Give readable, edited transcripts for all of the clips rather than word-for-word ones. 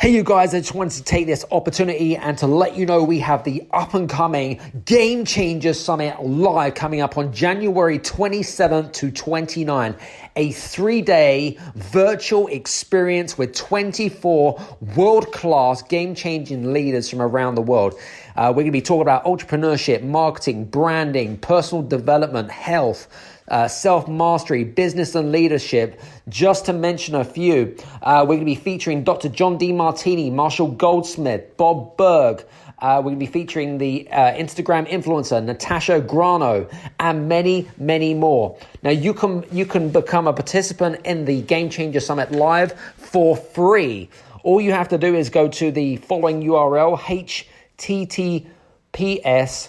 Hey you guys, I just wanted to take this opportunity and to let you know we have the up and coming Game Changers Summit live coming up on January 27th to 29th. A 3-day virtual experience with 24 world-class game-changing leaders from around the world. We're going to be talking about entrepreneurship, marketing, branding, personal development, health, self-mastery, business and leadership, just to mention a few. We're going to be featuring Dr. John D. Martini, Marshall Goldsmith, Bob Berg. We're going to be featuring the Instagram influencer, Natasha Grano, and many, many more. Now, you can become a participant in the Game Changer Summit Live for free. All you have to do is go to the following URL, https://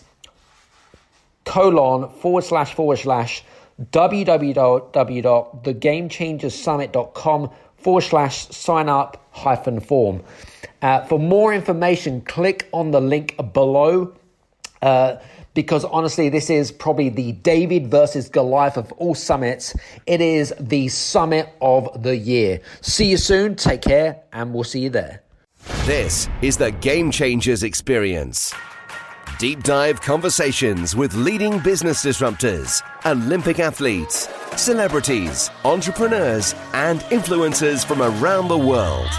www.thegamechangersummit.com/sign-up-form. For more information, click on the link below, because honestly, this is probably the David versus Goliath of all summits. It is the summit of the year. See you soon, take care, and we'll see you there. This is the Game Changers Experience. Deep dive conversations with leading business disruptors, Olympic athletes, celebrities, entrepreneurs, and influencers from around the world.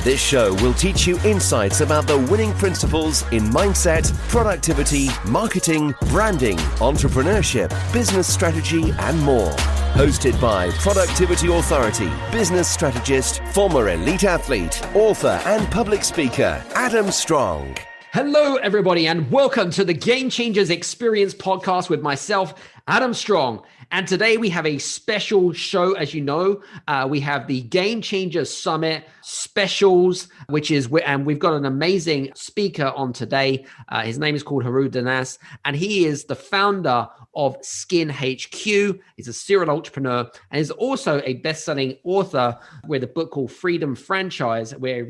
This show will teach you insights about the winning principles in mindset, productivity, marketing, branding, entrepreneurship, business strategy, and more. Hosted by Productivity Authority, business strategist, former elite athlete, author, and public speaker, Adam Strong. Hello, everybody, and welcome to the Game Changers Experience podcast with myself, Adam Strong. And today we have a special show. As you know, we have the Game Changers Summit specials, and we've got an amazing speaker on today. His name is called Haroon Danis, and he is the founder of SkinHQ. He's a serial entrepreneur and is also a best-selling author with a book called Freedom Franchise, where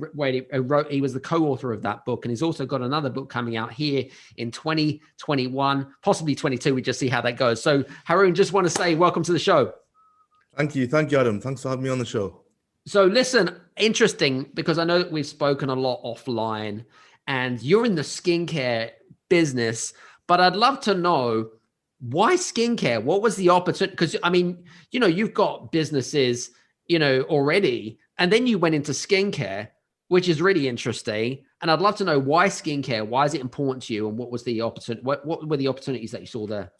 he was the co-author of that book. And he's also got another book coming out here in 2021, possibly 22. We just see how that goes. So Haroon, just want to say welcome to the show. Thank you, Adam. Thanks for having me on the show. So listen, interesting, because I know that we've spoken a lot offline and you're in the skincare business, but I'd love to know, why skincare? What was the opportunity? Because I mean, you've got businesses, already, and then you went into skincare, which is really interesting. And I'd love to know why skincare, why is it important to you? And what was the opportunity? What were the opportunities that you saw there?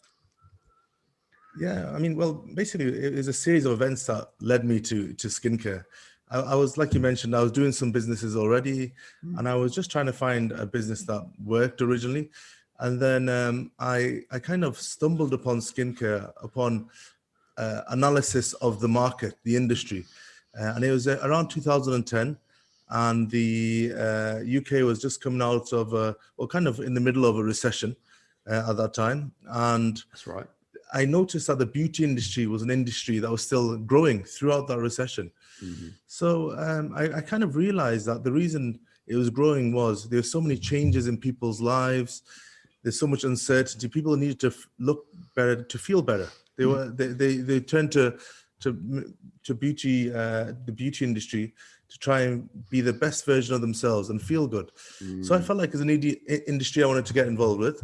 Yeah, I mean, well, basically it was a series of events that led me to skincare. I was, like you mentioned, I was doing some businesses already, and I was just trying to find a business that worked originally. And then I kind of stumbled upon skincare, upon analysis of the market, the industry. And it was around 2010. And the UK was just coming out of, kind of in the middle of a recession at that time. And that's right. I noticed that the beauty industry was an industry that was still growing throughout that recession. Mm-hmm. So I kind of realized that the reason it was growing was there were so many changes in people's lives. There's so much uncertainty. People needed to look better, to feel better. They turned to beauty, the beauty industry, to try and be the best version of themselves and feel good. So I felt like as an industry I wanted to get involved with.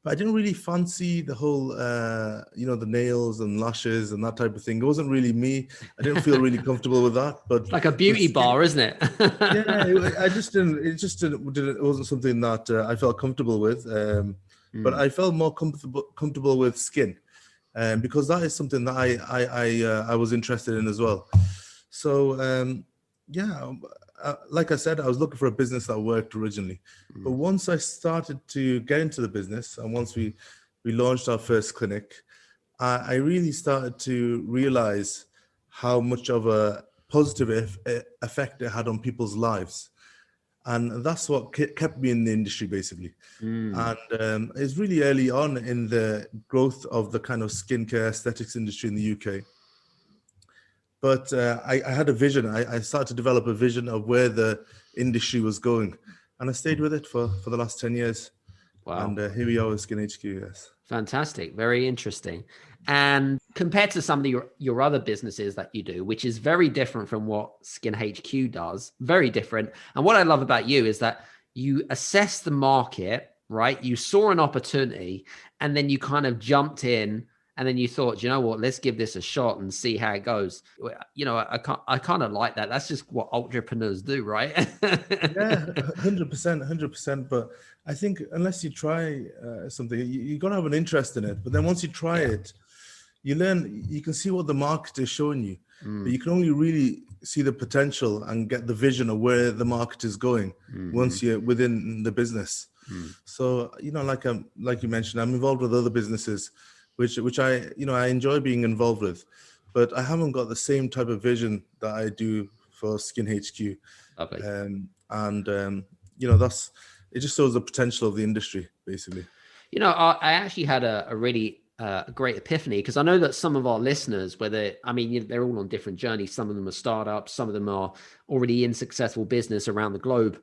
But I didn't really fancy the whole, the nails and lashes and that type of thing. It wasn't really me. I didn't feel really comfortable with that. But like a beauty bar, isn't it? Yeah, I just didn't. It wasn't something that I felt comfortable with. But I felt more comfortable with skin, because that is something that I was interested in as well. So like I said, I was looking for a business that worked originally. But once I started to get into the business, and once we launched our first clinic, I really started to realize how much of a positive effect it had on people's lives. And that's what kept me in the industry, basically. And it's really early on in the growth of the kind of skincare aesthetics industry in the UK. But I had a vision. I started to develop a vision of where the industry was going. And I stayed with it for the last 10 years. Wow. And here we are with SkinHQ, yes. Fantastic. Very interesting. And compared to some of your other businesses that you do, which is very different from what SkinHQ does, very different. And what I love about you is that you assess the market, right? You saw an opportunity and then you kind of jumped in and then you thought, you know what, let's give this a shot and see how it goes. You know, I kind of like that. That's just what entrepreneurs do, right? Yeah, 100%, 100%. But I think unless you try something, you got to have an interest in it. But then once you try it, you learn, you can see what the market is showing you. But you can only really see the potential and get the vision of where the market is going once you're within the business. So, you know, like you mentioned, I'm involved with other businesses, which I, you know, I enjoy being involved with, but I haven't got the same type of vision that I do for SkinHQ. You know, it just shows the potential of the industry, basically. You know, I actually had a really great epiphany, because I know that some of our listeners, they're all on different journeys. Some of them are startups, some of them are already in successful business around the globe.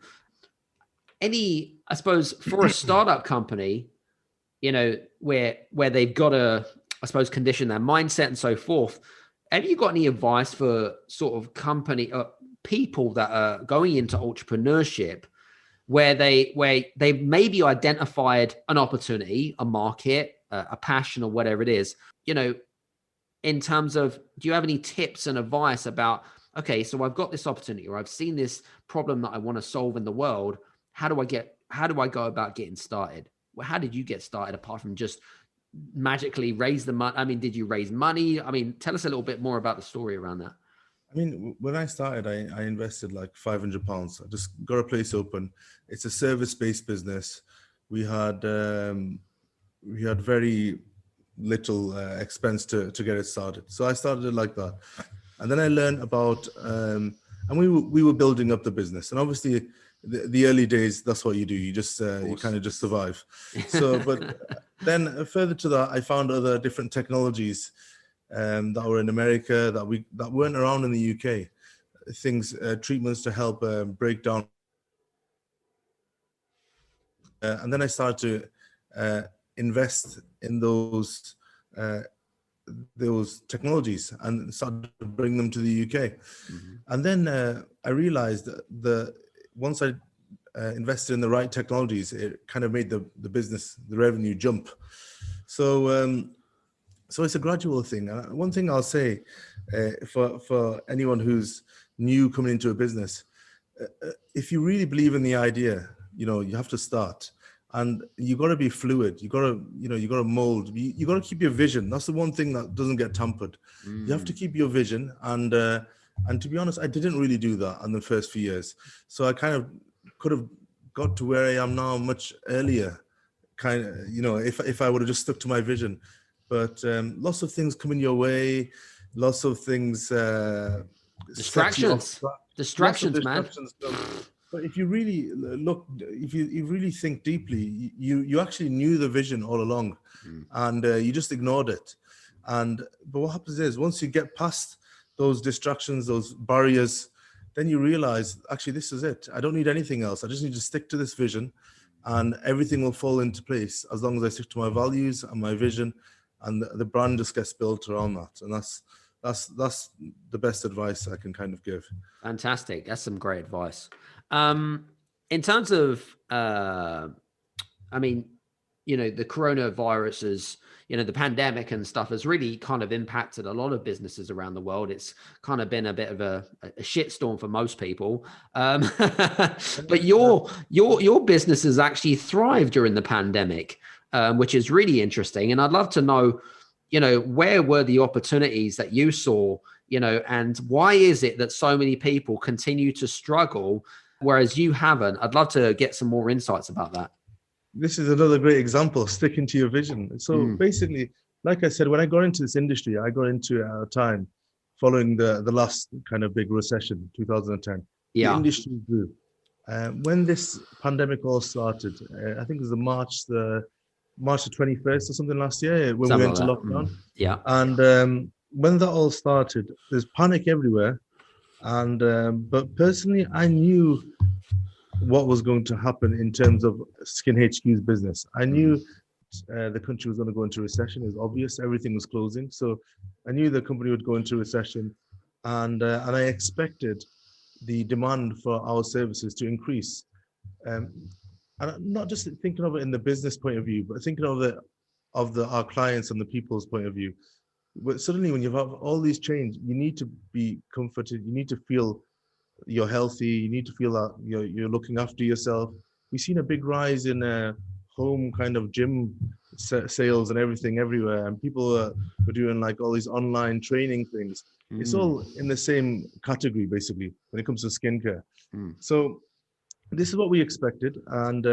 I suppose, for a startup company, you know, where they've got to, I suppose, condition their mindset and so forth, have you got any advice for sort of people that are going into entrepreneurship, where they've maybe identified an opportunity, a market, a passion, or whatever it is, you know, in terms of, do you have any tips and advice about, okay, so I've got this opportunity, or I've seen this problem that I want to solve in the world. How do I go about getting started? Well, how did you get started, apart from just magically raise the money? I mean, did you raise money? I mean, tell us a little bit more about the story around that. I mean, when I started, I invested like £500. I just got a place open. It's a service-based business. We had very little expense to get it started. So I started it like that. And then I learned about, and we were building up the business. And obviously, the early days, that's what you do. You just you kind of just survive. So, but then further to that, I found other different technologies that were in America that weren't around in the UK. Things, treatments to help break down. And then I started to invest in those technologies and started to bring them to the UK. And then I realized that once I invested in the right technologies, it kind of made the business, the revenue jump. So it's a gradual thing. One thing I'll say for anyone who's new coming into a business, if you really believe in the idea, you know, you have to start. And you got to be fluid. You got to mold. You got to keep your vision. That's the one thing that doesn't get tampered. You have to keep your vision. And to be honest, I didn't really do that in the first few years. So I kind of could have got to where I am now much earlier, kind of, you know, if I would have just stuck to my vision. But lots of things coming your way, lots of things. Distractions, man. But if you really look, if you really think deeply, you actually knew the vision all along, and you just ignored it. But what happens is, once you get past those distractions, those barriers, then you realize, actually, this is it. I don't need anything else. I just need to stick to this vision, and everything will fall into place as long as I stick to my values and my vision, and the brand just gets built around that. And that's the best advice I can kind of give. Fantastic. That's some great advice. In terms of, I mean, you know, the coronavirus is, you know, the pandemic and stuff has really kind of impacted a lot of businesses around the world. It's kind of been a bit of a shitstorm for most people. But your business has actually thrived during the pandemic, which is really interesting. And I'd love to know, you know, where were the opportunities that you saw, you know, and why is it that so many people continue to struggle, whereas you haven't? I'd love to get some more insights about that. This is another great example, sticking to your vision. So basically, like I said, when I got into this industry, I got into a time following the last kind of big recession, 2010. Yeah. The industry grew. When this pandemic all started, I think it was March the 21st or something last year, when we went to lockdown. Yeah. And when that all started, there's panic everywhere. And but personally, I knew what was going to happen in terms of SkinHQ's business. I knew the country was going to go into recession. It was obvious. Everything was closing. So I knew the company would go into recession. And I expected the demand for our services to increase. Um, and I'm not just thinking of it in the business point of view, but thinking of our clients and the people's point of view. But suddenly, when you have all these change, you need to be comforted. You need to feel you're healthy. You need to feel that you're looking after yourself. We've seen a big rise in home kind of gym sales and everything everywhere, and people were doing like all these online training things. It's all in the same category basically when it comes to skincare. So this is what we expected, and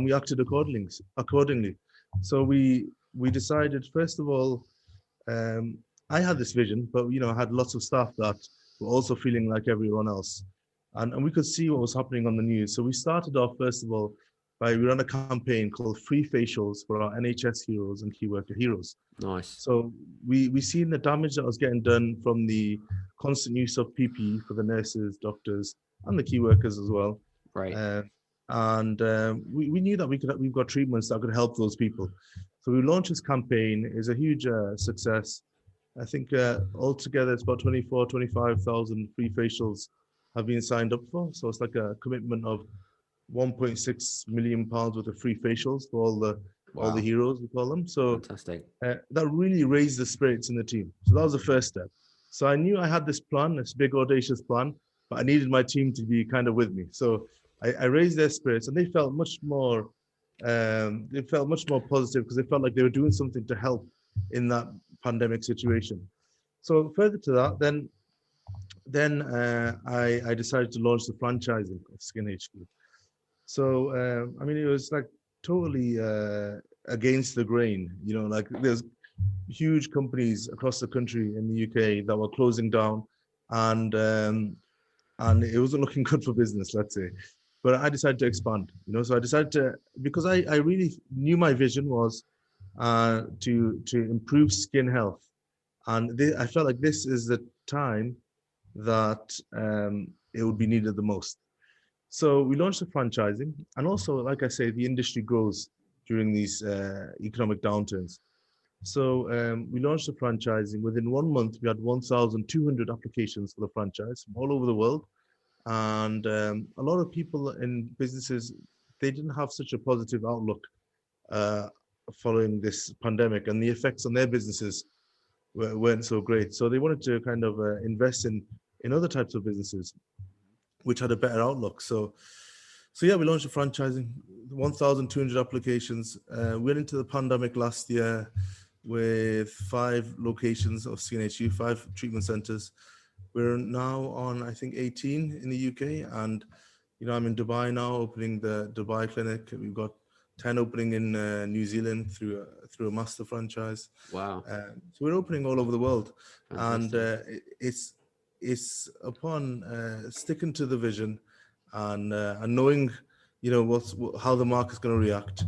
we acted accordingly. Accordingly, so we decided first of all. I had this vision, but I had lots of staff that were also feeling like everyone else, and we could see what was happening on the news. So we started off first of all by we ran a campaign called Free Facials for our NHS heroes and key worker heroes. Nice. So we seen the damage that was getting done from the constant use of PPE for the nurses, doctors, and the key workers as well. Right. We knew that we've got treatments that could help those people. So we launched this campaign. It's a huge success. I think altogether it's about 25,000 free facials have been signed up for. So it's like a commitment of 1.6 million pounds worth of free facials for all the heroes, we call them. So fantastic. That really raised the spirits in the team. So that was the first step. So I knew I had this plan, this big audacious plan, but I needed my team to be kind of with me. So I raised their spirits, and they felt much more. They felt much more positive because they felt like they were doing something to help in that pandemic situation. So further to that, then I decided to launch the franchising of SkinHQ. So I mean, it was like totally against the grain. Like there's huge companies across the country in the UK that were closing down, and it wasn't looking good for business, let's say. But I decided to expand, so I decided to, because I really knew my vision was to improve skin health. And I felt like this is the time that it would be needed the most. So we launched the franchising. And also, like I say, the industry grows during these economic downturns. So we launched the franchising. Within 1 month, we had 1,200 applications for the franchise from all over the world. And a lot of people in businesses, they didn't have such a positive outlook following this pandemic, and the effects on their businesses weren't so great. So they wanted to kind of invest in other types of businesses which had a better outlook. So yeah, we launched a franchising, 1,200 applications. We went into the pandemic last year with 5 locations of SkinHQ, 5 treatment centers. We're now on, I think, 18 in the UK, and I'm in Dubai now, opening the Dubai clinic. We've got 10 opening in New Zealand through a master franchise. Wow! So we're opening all over the world. Fantastic. And it's upon sticking to the vision and knowing how the market's going to react.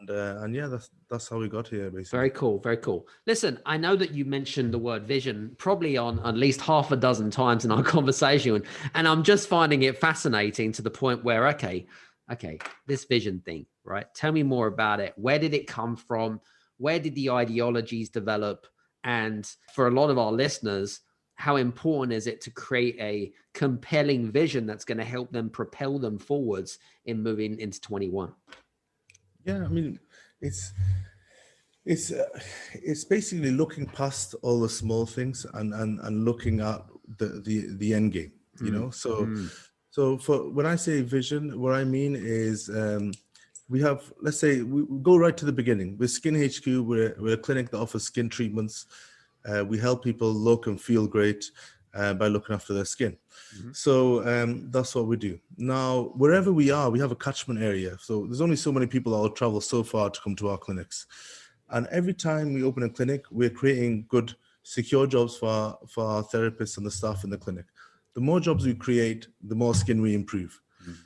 And yeah, that's how we got here, basically. Very cool. Very cool. Listen, I know that you mentioned the word vision probably on at least half a dozen times in our conversation, and I'm just finding it fascinating to the point where, okay, this vision thing, right? Tell me more about it. Where did it come from? Where did the ideologies develop? And for a lot of our listeners, how important is it to create a compelling vision that's going to help them propel them forwards in moving into 21? Yeah, I mean, it's basically looking past all the small things and looking at the end game, So for when I say vision, what I mean is we have, let's say, we go right to the beginning. With SkinHQ, we're a clinic that offers skin treatments. We help people look and feel great by looking after their skin. So that's what we do. Now, wherever we are, we have a catchment area. So there's only so many people that will travel so far to come to our clinics. And every time we open a clinic, we're creating good, secure jobs for our therapists and the staff in the clinic. The more jobs we create, the more skin we improve.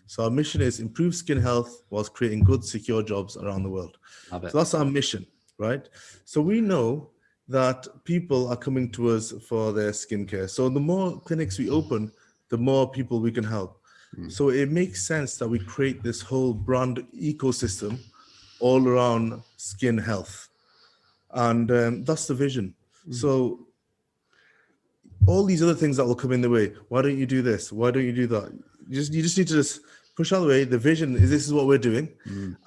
So our mission is improve skin health whilst creating good, secure jobs around the world. Love it. So that's our mission, right? So we know that people are coming to us for their skincare. So the more clinics we open, the more people we can help. So it makes sense that we create this whole brand ecosystem all around skin health. And that's the vision. So all these other things that will come in the way, why don't you do this? Why don't you do that? You just need to just push out of the way. The vision is, this is what we're doing.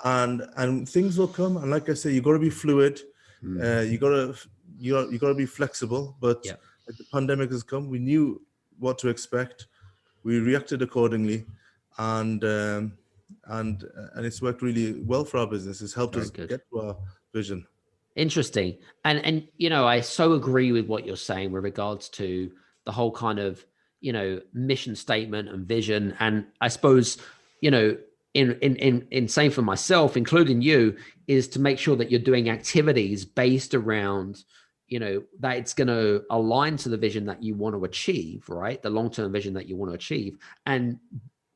And things will come. And like I say, you got to be fluid. You got to be flexible. But like the pandemic has come, we knew what to expect. We reacted accordingly, and it's worked really well for our business. It's helped us get to our vision. Interesting. And you know, I so agree with what you're saying with regards to the whole kind of, you know, mission statement and vision. And I suppose, you know, in saying for myself, including you, is to make sure that you're doing activities based around, you know, that it's going to align to the vision that you want to achieve, right? The long-term vision that you want to achieve, and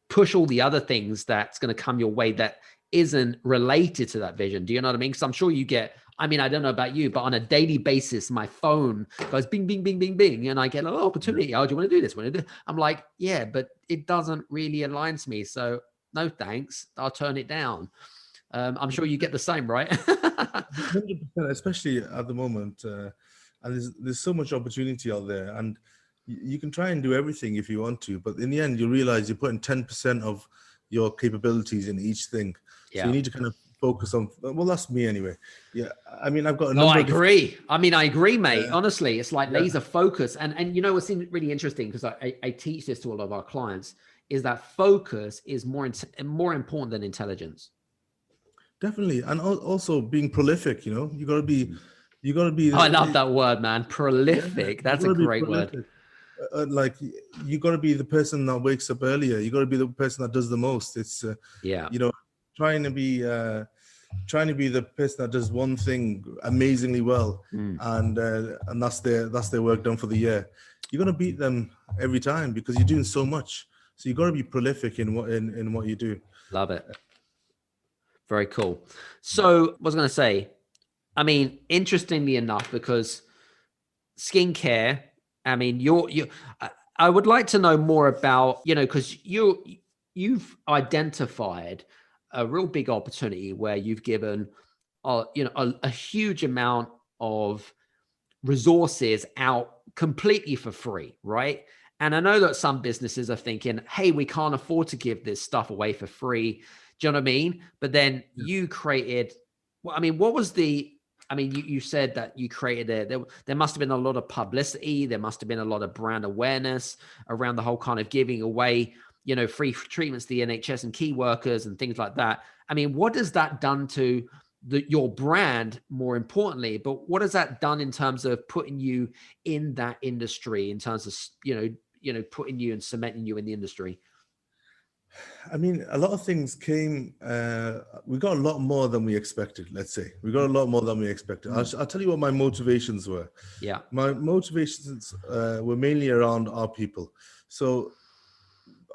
push all the other things that's going to come your way that isn't related to that vision. Do you know what I mean? Because I'm sure you get, I mean, I don't know about you, but on a daily basis, my phone goes bing, bing, bing, bing, bing. And I get an opportunity. Oh, do you want to do this? I'm like, yeah, but it doesn't really align to me. So no, thanks. I'll turn it down. I'm sure you get the same, right? 100%, especially at the moment. And there's so much opportunity out there. And you can try and do everything if you want to. But in the end, you realize you're putting 10% of your capabilities in each thing. So you need to kind of focus on, well, that's me anyway. Yeah. I mean, I've got a number I agree. I mean, I agree, mate. Yeah. Honestly, it's like laser focus. And you know, what's really interesting, because I teach this to all of our clients, is that focus is more important than intelligence. Definitely. And also being prolific, you know, you got to be. Oh, I love that word, man. Prolific. Yeah, that's a great word. Like, you got to be the person that wakes up earlier. You got to be the person that does the most. It's you know, trying to be the person that does one thing amazingly well, and that's their work done for the year. You're gonna beat them every time because you're doing so much. So you got to be prolific in what you do. Love it. Very cool. So I was going to say, I mean, interestingly enough, because skincare, I mean, I would like to know more about, you know, because you've identified a real big opportunity where you've given, you know, a huge amount of resources out completely for free, right? And I know that some businesses are thinking, hey, we can't afford to give this stuff away for free. Do you know what I mean? But then you created, well, I mean, what was you said that you created there must have been a lot of publicity. There must have been a lot of brand awareness around the whole kind of giving away, you know, free treatments to the NHS and key workers and things like that. I mean, what has that done to your brand, more importantly, but what has that done in terms of putting you in that industry, in terms of, you know, putting you and cementing you in the industry? I mean, a lot of things came, we got a lot more than we expected, let's say. We got a lot more than we expected. I'll tell you what my motivations were. Yeah. My motivations were mainly around our people. So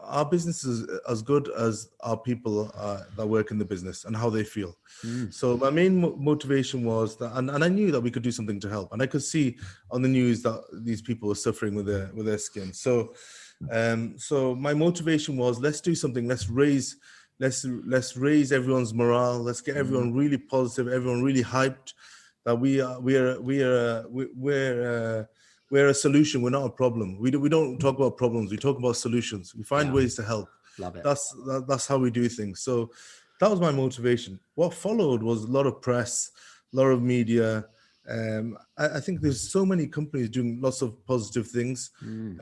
our business is as good as our people that work in the business and how they feel. So my main motivation was that, and I knew that we could do something to help. And I could see on the news that these people were suffering with their skin. So my motivation was, let's do something. Let's raise everyone's morale. Let's get everyone really positive. Everyone really hyped that we're a solution. We're not a problem. We don't talk about problems. We talk about solutions. We find ways to help. Love it. That's how we do things. So that was my motivation. What followed was a lot of press, a lot of media. I think there's so many companies doing lots of positive things.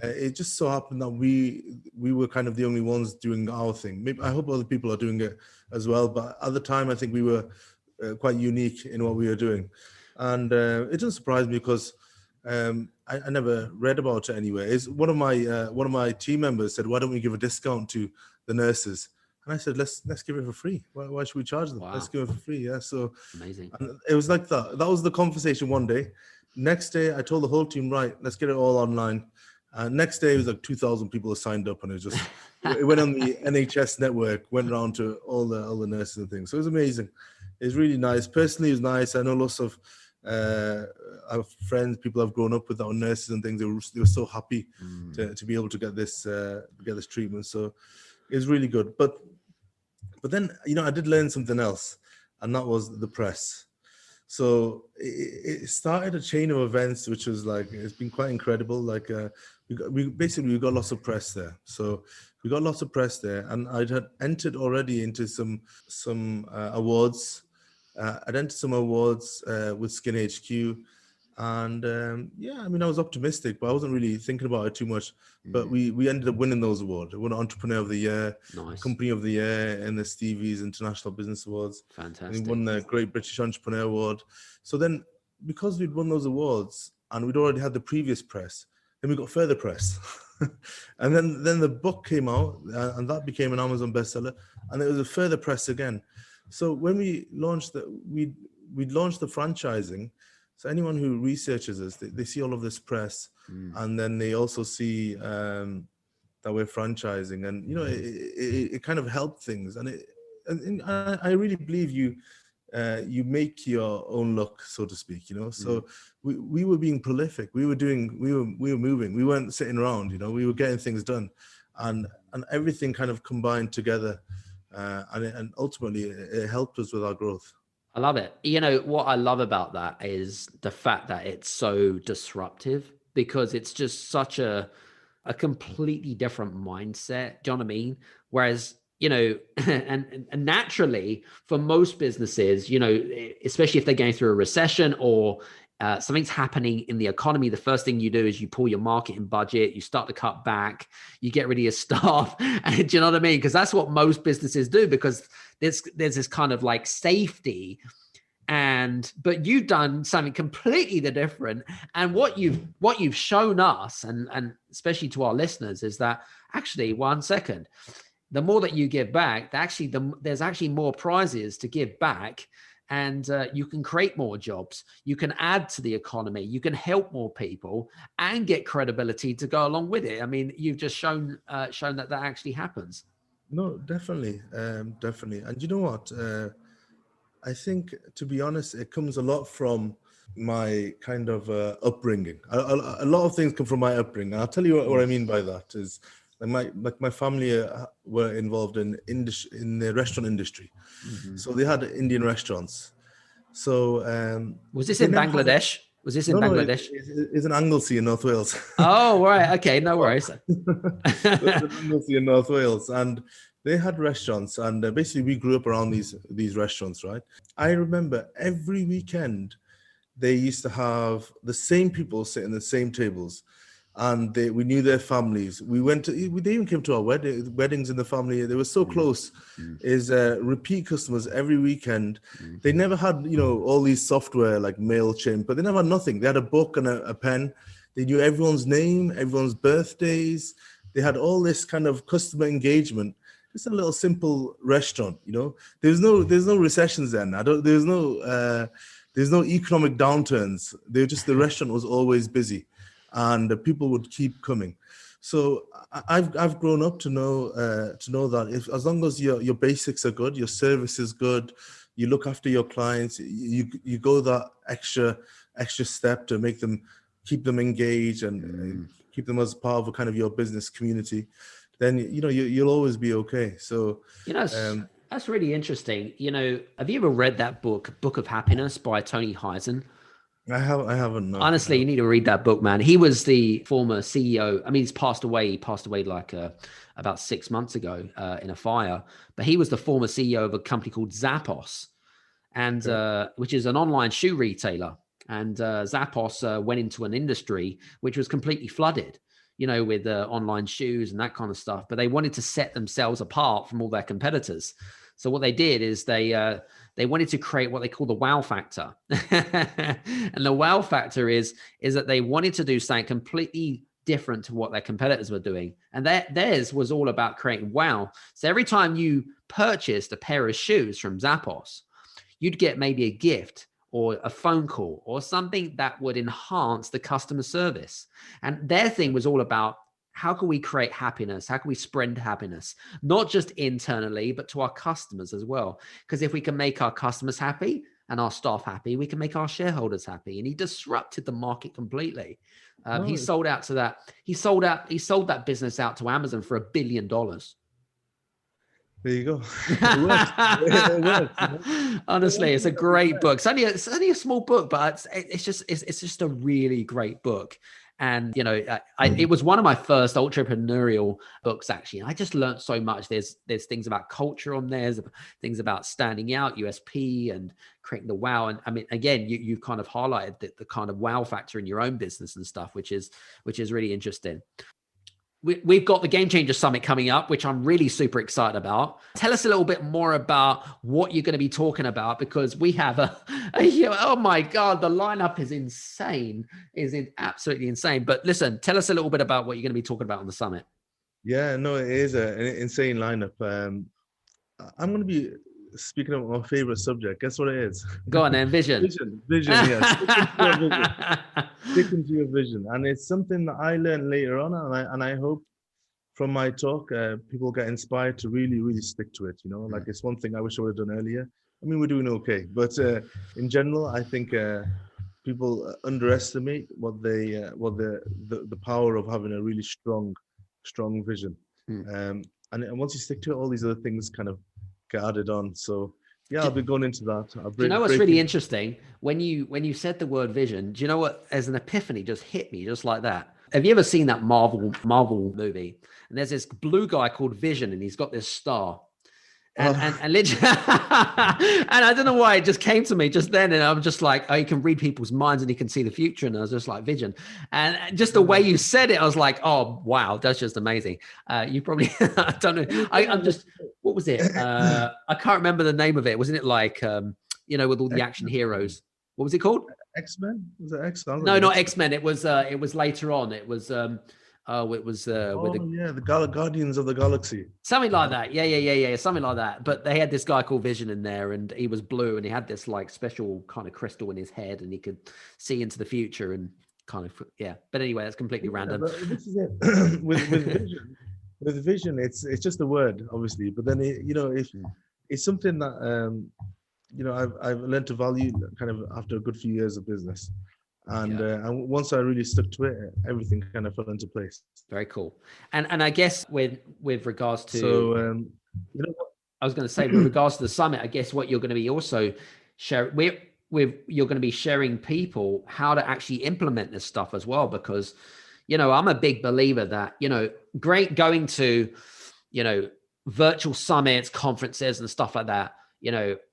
It just so happened that we were kind of the only ones doing our thing. Maybe, I hope other people are doing it as well. But at the time, I think we were quite unique in what we were doing. And it doesn't surprise me because I never read about it anywhere. It's one of my team members said, "Why don't we give a discount to the nurses?" And I said, let's give it for free. Why should we charge them? Wow. Let's give it for free. Yeah. So amazing. It was like that. That was the conversation one day. Next day, I told the whole team, right, let's get it all online. Next day, it was like 2,000 people signed up, and it went on the NHS network, went around to all the nurses and things. So it was amazing. It was really nice. Personally, it was nice. I know lots of our friends, people I've grown up with that are nurses and things. They were so happy to be able to get this treatment. So It's really good. But then, I did learn something else, and that was the press. So it started a chain of events, which was like, it's been quite incredible. Like we got lots of press there. So we got lots of press there, and I had entered already into some awards. I'd entered some awards with SkinHQ. And I was optimistic, but I wasn't really thinking about it too much. But we ended up winning those awards. We won Entrepreneur of the Year, Nice. Company of the Year, and the Stevie's International Business Awards. Fantastic. And we won the Great British Entrepreneur Award. So then, because we'd won those awards and we'd already had the previous press, then we got further press. And then the book came out, and that became an Amazon bestseller. And there was a further press again. So when we launched we'd launched the franchising. So anyone who researches us, they see all of this press, and then they also see that we're franchising, and it kind of helped things. And I really believe you make your own luck, so to speak. So we were being prolific. We were moving. We weren't sitting around. We were getting things done, and everything kind of combined together, and ultimately it helped us with our growth. I love it. What I love about that is the fact that it's so disruptive, because it's just such a completely different mindset. Do you know what I mean? Whereas, and naturally for most businesses, especially if they're going through a recession or something's happening in the economy, the first thing you do is you pull your marketing budget, you start to cut back, you get rid of your staff. And do you know what I mean? Because that's what most businesses do, because there's this kind of like safety. But you've done something completely different. And what you've shown us, and especially to our listeners, is that actually, one second, the more that you give back, there's actually more prizes to give back. And you can create more jobs, you can add to the economy, you can help more people and get credibility to go along with it. I mean, you've just shown that actually happens. No, definitely. And you know what? I think, to be honest, it comes a lot from my kind of upbringing. A lot of things come from my upbringing. And I'll tell you what I mean by that is, my family were involved in the restaurant industry. So they had Indian restaurants. So was this in Bangladesh? Bangladesh? It's in Anglesey in North Wales. Oh, right. Okay, no worries. Anglesey in North Wales, and they had restaurants, and basically we grew up around these restaurants, right? I remember every weekend they used to have the same people sitting the same tables. And we knew their families. They even came to our weddings in the family. They were so close. Is repeat customers every weekend. They never had, all these software like MailChimp, but they never had nothing. They had a book and a pen. They knew everyone's name, everyone's birthdays. They had all this kind of customer engagement. It's a little simple restaurant, There's no recessions then. There's no economic downturns. The restaurant was always busy. And the people would keep coming. So I've grown up to know that as long as your basics are good, your service is good, you look after your clients, you go that extra step to keep them engaged and keep them as part of a kind of your business community, then you'll always be okay. So that's really interesting. Have you ever read that Book of Happiness by Tony Hsieh? I haven't. No. Honestly, you need to read that book, man. He was the former CEO. I mean, he's passed away. He passed away like about 6 months ago in a fire. But he was the former CEO of a company called Zappos, and which is an online shoe retailer. And Zappos went into an industry which was completely flooded, with online shoes and that kind of stuff. But they wanted to set themselves apart from all their competitors. So what they did is they wanted to create what they call the wow factor. And the wow factor is that they wanted to do something completely different to what their competitors were doing. And theirs was all about creating wow. So every time you purchased a pair of shoes from Zappos, you'd get maybe a gift or a phone call or something that would enhance the customer service. And their thing was all about, how can we create happiness? How can we spread happiness? Not just internally, but to our customers as well. Because if we can make our customers happy and our staff happy, we can make our shareholders happy. And he disrupted the market completely. He sold that business out to Amazon for $1 billion. There you go. It works. It works. Honestly, it's a great book. It's only a small book, but it's just a really great book. And it was one of my first entrepreneurial books, actually. I just learned so much. There's things about culture on there, there's things about standing out, USP, and creating the wow. And I mean, again, you've kind of highlighted the kind of wow factor in your own business and stuff, which is really interesting. We've got the Game Changer Summit coming up, which I'm really super excited about. Tell us a little bit more about what you're going to be talking about, because we have oh my God, the lineup is insane, absolutely insane. But listen, tell us a little bit about what you're going to be talking about on the summit. Yeah, no, it is an insane lineup. I'm going to be speaking of my favorite subject. Guess what it is? Go on then, vision. Vision, yes. Sticking to your vision. And it's something that I learned later on, and I hope from my talk, people get inspired to really, really stick to it. Like, it's one thing I wish I would have done earlier. I mean, we're doing okay, but in general, I think people underestimate what the power of having a really strong vision. And once you stick to it, all these other things kind of get added on. So yeah, I'll be going into that. Do you know what's really interesting? When you said the word vision, do you know what, as an epiphany just hit me just like that? Have you ever seen that Marvel movie? And there's this blue guy called Vision, and he's got this star. And literally, and I don't know why it just came to me just then, and I'm just like, oh, he can read people's minds and he can see the future, and I was just like, vision. And just the way you said it, I was like, oh wow, that's just amazing. You probably I don't know. I'm just, what was it? I can't remember the name of it. Wasn't it like with all the action heroes? What was it called? X-Men? Was it X-Men? No, not X-Men. It was later on. It was the Guardians of the Galaxy. Something like that. Yeah. Something like that. But they had this guy called Vision in there, and he was blue, and he had this like special kind of crystal in his head, and he could see into the future and kind of, yeah. But anyway, that's completely random. But this is it. with vision, it's just a word, obviously. But then it's something that I've learned to value kind of after a good few years of business. And once I really stuck to it, everything kind of fell into place. Very cool. And I guess with regards to, so I was going to say, with regards to the summit, I guess what you're going to be also sharing, you're going to be sharing people how to actually implement this stuff as well, because I'm a big believer that great going to virtual summits, conferences, and stuff like that.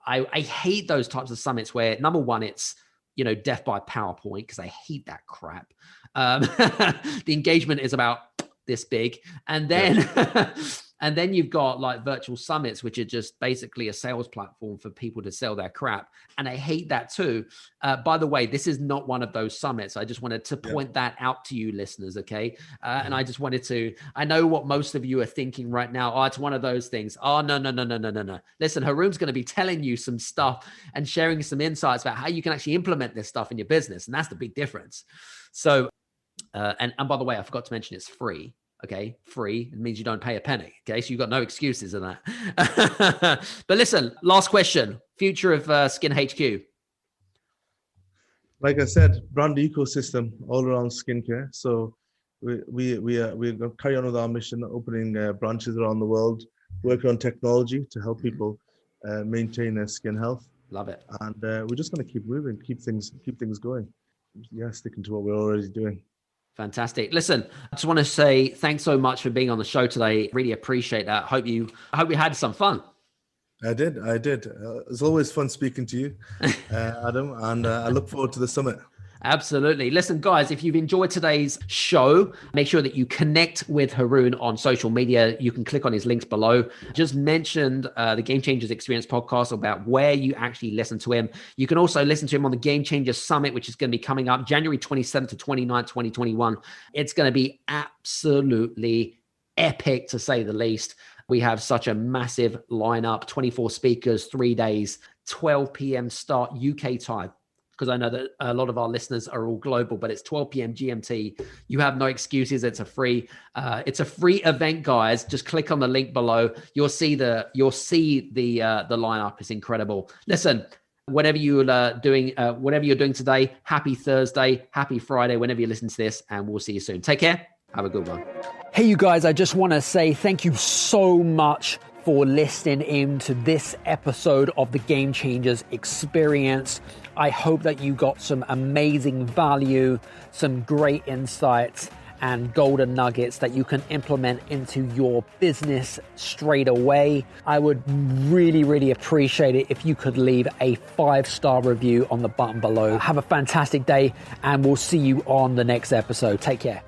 I hate those types of summits where, number one, it's death by PowerPoint, because I hate that crap. The engagement is about this big, and then and then you've got like virtual summits, which are just basically a sales platform for people to sell their crap, and I hate that too. By the way, this is not one of those summits. I just wanted to point that out to you listeners, okay? And I just wanted to, I know what most of you are thinking right now. Oh, it's one of those things. Oh, no. Listen, Haroon's going to be telling you some stuff and sharing some insights about how you can actually implement this stuff in your business, and that's the big difference. So, and by the way, I forgot to mention it's free. Okay, free. It means you don't pay a penny. Okay, so you've got no excuses in that. But listen, last question: future of SkinHQ. Like I said, brand ecosystem all around skincare. So we're going to carry on with our mission, opening branches around the world, working on technology to help people maintain their skin health. Love it. And we're just going to keep moving, keep things going. Yeah, sticking to what we're already doing. Fantastic. Listen, I just want to say thanks so much for being on the show today. Really appreciate that. Hope you had some fun. I did. It's always fun speaking to you, Adam, and I look forward to the summit. Absolutely. Listen, guys, if you've enjoyed today's show, make sure that you connect with Haroon on social media. You can click on his links below. Just mentioned the Game Changers Experience podcast about where you actually listen to him. You can also listen to him on the Game Changers Summit, which is going to be coming up January 27th to 29th, 2021. It's going to be absolutely epic, to say the least. We have such a massive lineup, 24 speakers, 3 days, 12 p.m. start UK time. Because I know that a lot of our listeners are all global, but it's 12 p.m. GMT. You have no excuses. It's a free event, guys. Just click on the link below. You'll see the lineup. It's incredible. Listen, whatever you're doing today, happy Thursday, happy Friday, whenever you listen to this, and we'll see you soon. Take care. Have a good one. Hey, you guys, I just want to say thank you so much for listening in to this episode of the Game Changers Experience. I hope that you got some amazing value, some great insights, and golden nuggets that you can implement into your business straight away. I would really, really appreciate it if you could leave a 5-star review on the button below. Have a fantastic day, and we'll see you on the next episode. Take care.